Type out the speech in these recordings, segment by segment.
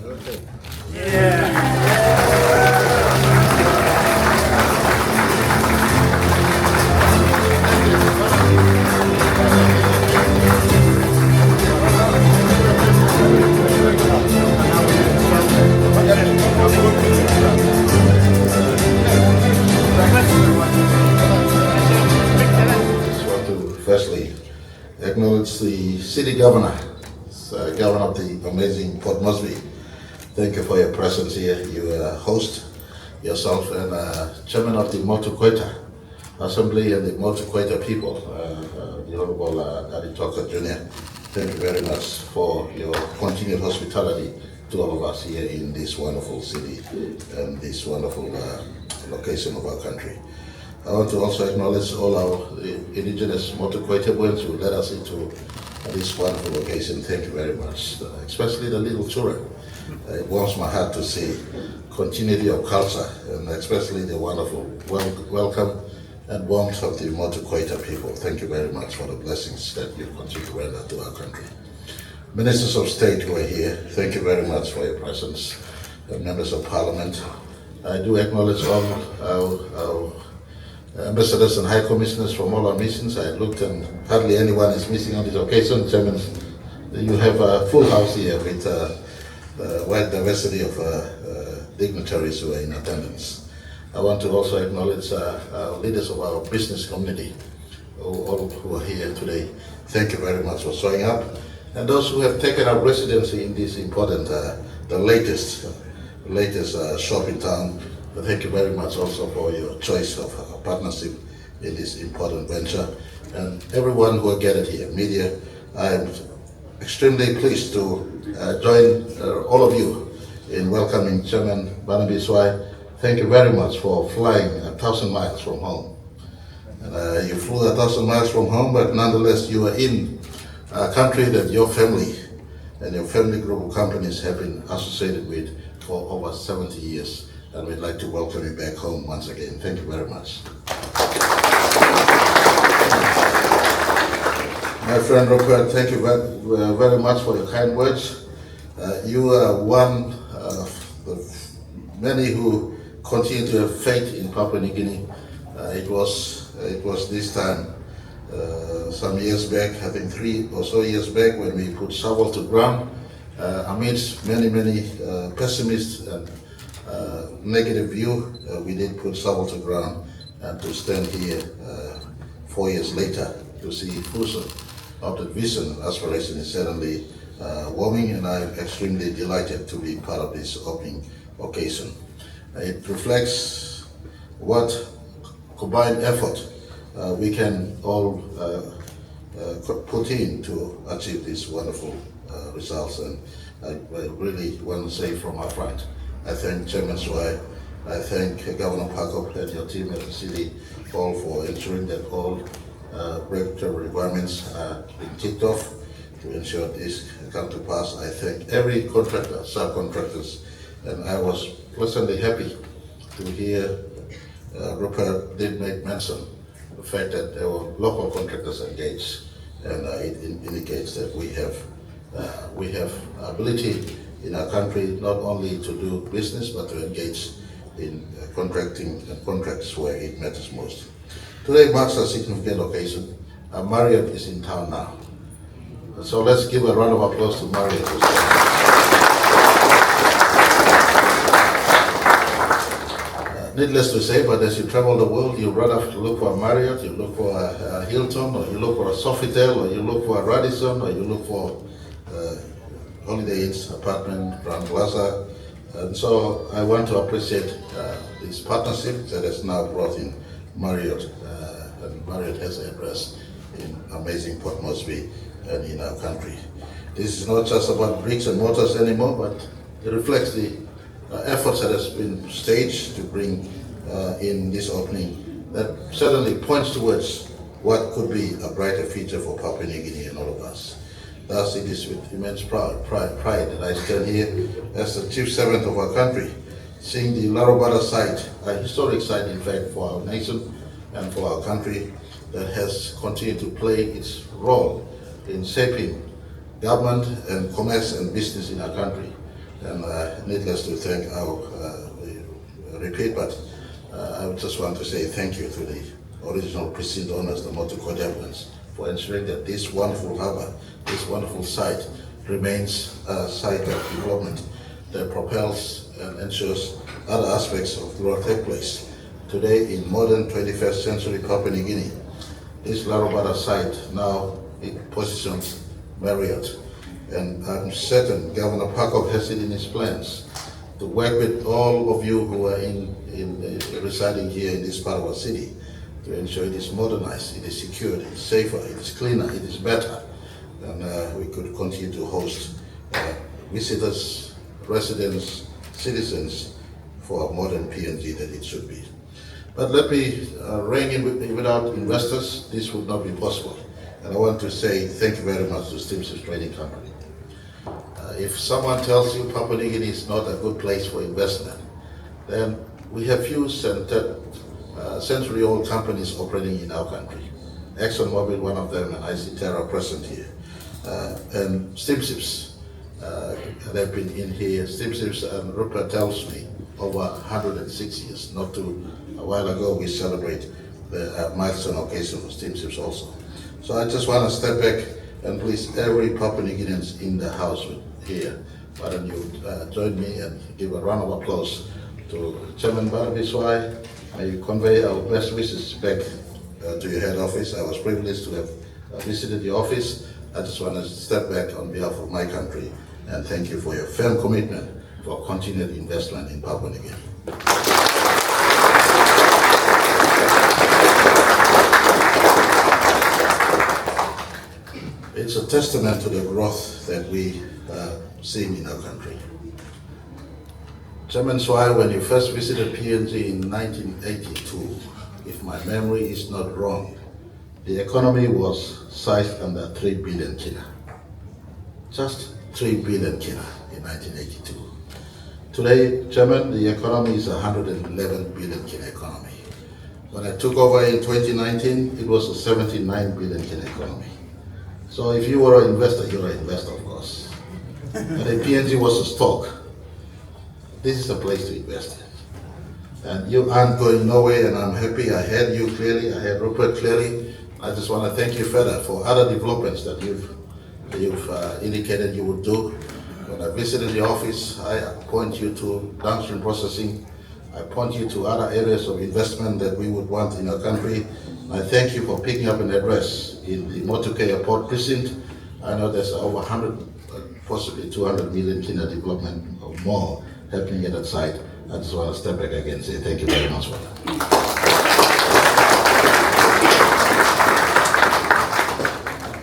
Okay. Just want to firstly acknowledge the city governor, governor of the amazing Port Moresby. Thank you for your presence here. You host yourself and chairman of the Motu-Queta Assembly and the Motu-Queta people, the Honorable Adi Toka Jr. Thank you very much for your continued hospitality to all of us here in this wonderful city and this wonderful location of our country. I want to also acknowledge all our indigenous Motu-Quetabuans who led us into this wonderful location. Thank you very much, especially the little children. It warms my heart to see continuity of culture and especially the wonderful welcome and warmth of the Motu-Queta people. Thank you very much for the blessings that you continue to render to our country. Ministers of State who are here, thank you very much for your presence. Members of Parliament, I do acknowledge all our ambassadors and high commissioners from all our missions. I looked and hardly anyone is missing on this occasion. Chairman, you have a full house here with a wide diversity of dignitaries who are in attendance. I want to also acknowledge our leaders of our business community, all who are here today. Thank you very much for showing up. And those who have taken up residency in this important, the latest shop in town, thank you very much also for your choice of partnership in this important venture. And everyone who are gathered here, media, I'm extremely pleased to join all of you in welcoming Chairman Barnaby Swire. Thank you very much for flying 1,000 miles from home. And you flew 1,000 miles from home, but nonetheless you are in a country that your family and your family group of companies have been associated with for over 70 years. And we'd like to welcome you back home once again. Thank you very much. My friend Rupert, thank you very much for your kind words. You are one of the many who continue to have faith in Papua New Guinea. It was this time some years back, I think 3 or so years back, when we put shovel to ground amidst many pessimists and negative view. We did put shovel to ground, and to stand here 4 years later to see fruition of that vision and aspiration is certainly warming, and I'm extremely delighted to be part of this opening occasion. It reflects what combined effort we can all put in to achieve these wonderful results, and I really want to say from our front, I thank Chairman Swire, I thank Governor Parkop and your team at the City Hall for ensuring that all regulatory requirements are being ticked off to ensure this come to pass. I thank every contractor, subcontractors, and I was pleasantly happy to hear Rupert did make mention of the fact that there were local contractors engaged, and it indicates that we have ability in our country not only to do business but to engage in contracting and contracts where it matters most. Today marks a significant occasion. Marriott is in town now. So let's give a round of applause to Marriott. Needless to say, but as you travel the world, you run off to look for a Marriott, you look for a Hilton, or you look for a Sofitel, or you look for a Radisson, or you look for Holiday Inn's apartment, Grand Plaza. And so I want to appreciate this partnership that has now brought in Marriott, and Marriott has an address in amazing Port Moresby and in our country. This is not just about bricks and mortars anymore, but it reflects the efforts that has been staged to bring in this opening that certainly points towards what could be a brighter future for Papua New Guinea and all of us. Thus, it is with immense pride that I stand here as the chief servant of our country, seeing the Larobada site, a historic site in fact for our nation and for our country, that has continued to play its role in shaping government and commerce and business in our country. And needless to thank our repeat, but I just want to say thank you to the original precinct owners, the Motukode ones, for ensuring that this wonderful harbour, this wonderful site remains a site of development that propels and ensures other aspects of growth take place. Today in modern 21st century Papua New Guinea, this Larobara site now it positions Marriott, and I'm certain Governor Parkop has it in his plans to work with all of you who are residing here in this part of our city to ensure it is modernized, it is secured, it is safer, it is cleaner, it is better, and we could continue to host visitors, residents, citizens for a modern PNG that it should be. But let me ring in without investors, this would not be possible. And I want to say thank you very much to Steamships Trading Company. If someone tells you Papua New Guinea is not a good place for investment, then we have few century-old companies operating in our country. ExxonMobil, one of them, and I see Terra present here. And Steamships, they've been in here. Steamships, and Rupert tells me, over 106 years. Not too a while ago, we celebrate the milestone occasion for Steamships also. So I just want to step back and please every Papua New Guineans in the house here, why don't you join me and give a round of applause to Chairman Barnaby Swire. May you convey our best wishes back to your head office. I was privileged to have visited your office. I just want to step back on behalf of my country and thank you for your firm commitment for continued investment in Papua New Guinea. It's a testament to the growth that we are seeing in our country. Chairman Swire, when you first visited PNG in 1982, if my memory is not wrong, the economy was sized under 3 billion kina. Just 3 billion kina in 1982. Today, Chairman, the economy is 111 billion kina economy. When I took over in 2019, it was a 79 billion kina economy. So if you were an investor, you're an investor, of course. And if PNG was a stock, this is the place to invest in. And you aren't going nowhere, and I'm happy. I heard you clearly, I heard Rupert clearly. I just want to thank you further for other developments that you've indicated you would do. When I visited the office, I point you to downstream processing. I point you to other areas of investment that we would want in our country. I thank you for picking up an address in the Motukode Port Precinct. I know there's over 100, possibly 200 million kina development or more happening at that site. I just want to step back again and say thank you very much for that.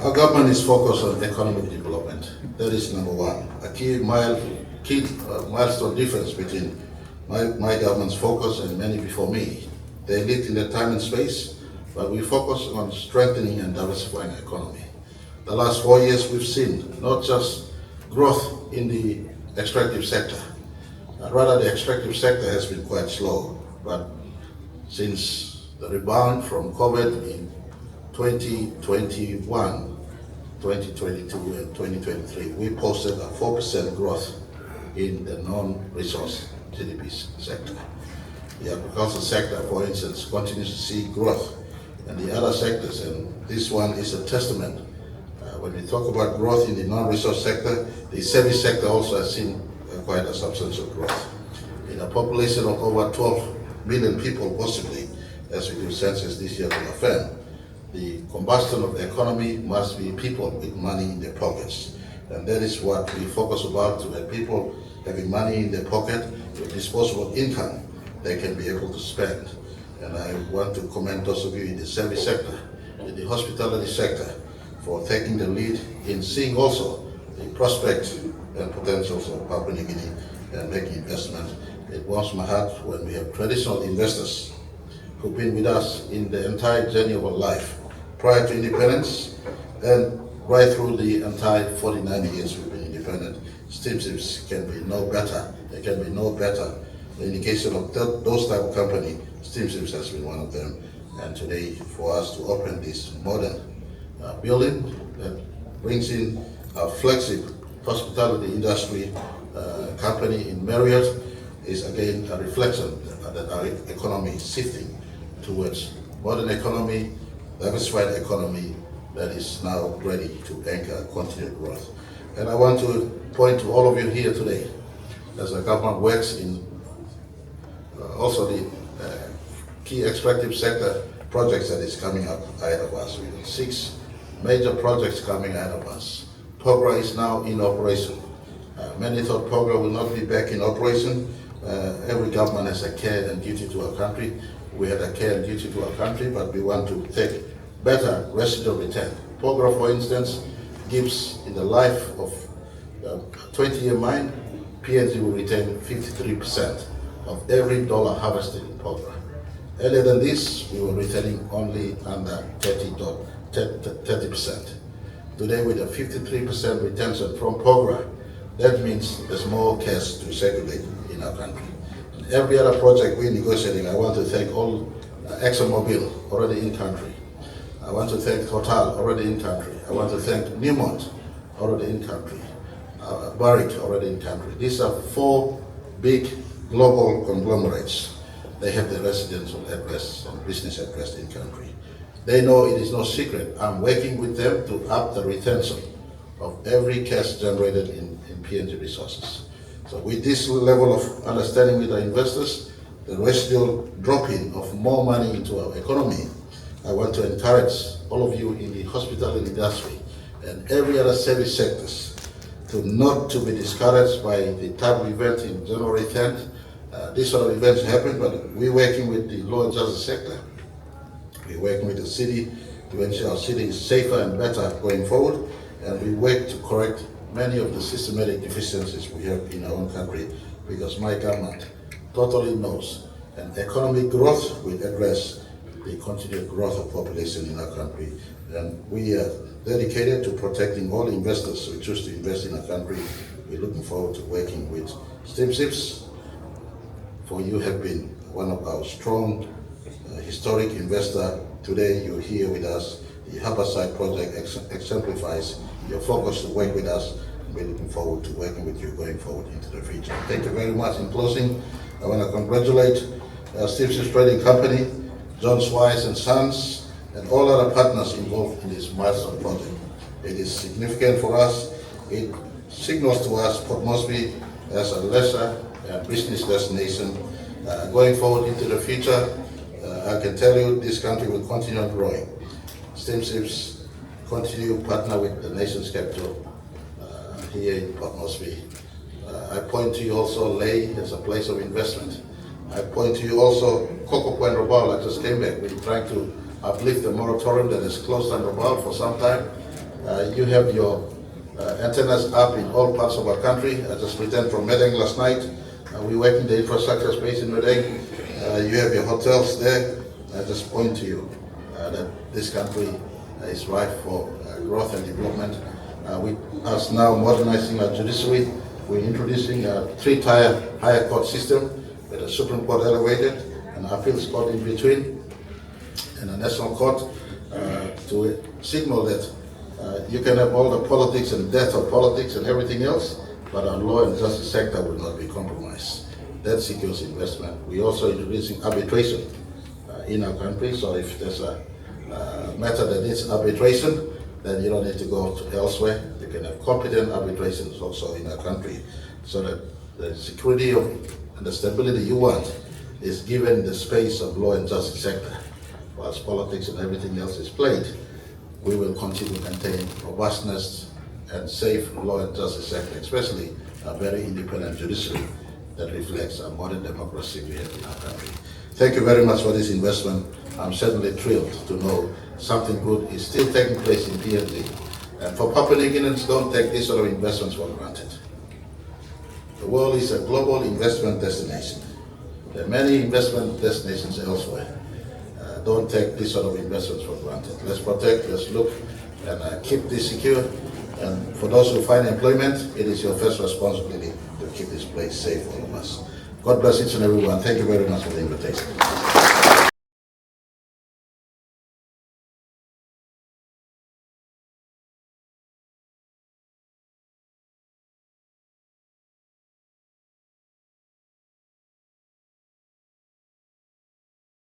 Our government is focused on economic development. That is number one. A key milestone difference between my government's focus and many before me. They lived in their time and space, but we focus on strengthening and diversifying the economy. The last 4 years we've seen not just growth in the extractive sector, rather the extractive sector has been quite slow, but since the rebound from COVID in 2021, 2022 and 2023, we posted a 4% growth in the non-resource GDP sector. The agricultural sector, for instance, continues to see growth, and the other sectors, and this one is a testament. When we talk about growth in the non-resource sector, the service sector also has seen quite a substantial growth. In a population of over 12 million people, possibly, as we do census this year to affirm, the combustion of the economy must be people with money in their pockets. And that is what we focus about, to have people having money in their pocket with disposable income they can be able to spend. And I want to commend those of you in the service sector, in the hospitality sector, for taking the lead in seeing also the prospects and potentials of Papua New Guinea and making investment. It warms my heart when we have traditional investors who've been with us in the entire journey of our life, prior to independence and right through the entire 49 years we've been independent. Steamships can be no better. They can be no better. The indication of those type of company, Steamships has been one of them. And today, for us to open this modern building that brings in a flagship hospitality industry company in Marriott is again a reflection that our economy is shifting towards modern economy, diversified economy that is now ready to anchor continued growth. And I want to point to all of you here today as the government works in also the key extractive sector projects that is coming up ahead of us. We have 6 major projects coming ahead of us. Pogra is now in operation. Many thought Pogra will not be back in operation. Every government has a care and duty to our country. We had a care and duty to our country, but we want to take better residual return. Pogra, for instance, gives in the life of a 20-year mine, PNG will retain 53% of every dollar harvested in Pogra. Earlier than this, we were retaining only under 30%. Today, with a 53% retention from Pogra, that means there's more cash to circulate in our country. And every other project we're negotiating, I want to thank all ExxonMobil, already in country. I want to thank Total, already in country. I want to thank Newmont, already in country. Barrick, already in country. These are 4 big global conglomerates. They have their residential address and business address in country. They know it is no secret. I'm working with them to up the retention of every cash generated in PNG resources. So with this level of understanding with our investors, the residual drop-in of more money into our economy, I want to encourage all of you in the hospitality industry and every other service sectors not to be discouraged by the type of event in January 10th. This sort of events happen, but we're working with the law and justice sector. We're working with the city to ensure our city is safer and better going forward, and we work to correct many of the systematic deficiencies we have in our own country, because my government totally knows and economic growth will address the continued growth of population in our country. And we are dedicated to protecting all investors who choose to invest in our country. We're looking forward to working with Steamships, for you have been one of our strong historic investor. Today you're here with us. The Harbourside project exemplifies your focus to work with us. We're looking forward to working with you going forward into the future. Thank you very much. In closing, I want to congratulate Steamships Trading Company, John Swire and Sons, and all other partners involved in this milestone project. It is significant for us. It signals to us Port Moresby as a leisure and business destination. Going forward into the future, I can tell you this country will continue growing. Steamships continue to partner with the nation's capital here in Port Moresby. I point to you also Ley as a place of investment. I point to you also Coco Point Rabaul. I just came back. We're trying to uplift the moratorium that is closed on Rabaul for some time. You have your antennas up in all parts of our country. I just returned from Medang last night. We work in the infrastructure space in Medang. You have your hotels there. I just point to you that this country is ripe for growth and development. With us now modernizing our judiciary, we're introducing a 3-tier higher court system with a Supreme Court elevated, an appeals court in between, and a national court to signal that you can have all the politics and death of politics and everything else, but our law and justice sector will not be compromised. That secures investment. We're also introducing arbitration in our country, so if there's a matter that needs arbitration, then you don't need to go to elsewhere. You can have competent arbitrations also in our country, so that the security and the stability you want is given the space of law and justice sector. Whilst politics and everything else is played, we will continue to maintain robustness and safe law and justice sector, especially a very independent judiciary that reflects a modern democracy we have in our country. Thank you very much for this investment. I'm certainly thrilled to know something good is still taking place in PNG. And for Papua New Guineans, don't take these sort of investments for granted. The world is a global investment destination. There are many investment destinations elsewhere. Don't take these sort of investments for granted. Let's protect, let's look, and keep this secure. And for those who find employment, it is your first responsibility to keep this place safe for all of us. God bless each and every one. Thank you very much for the invitation.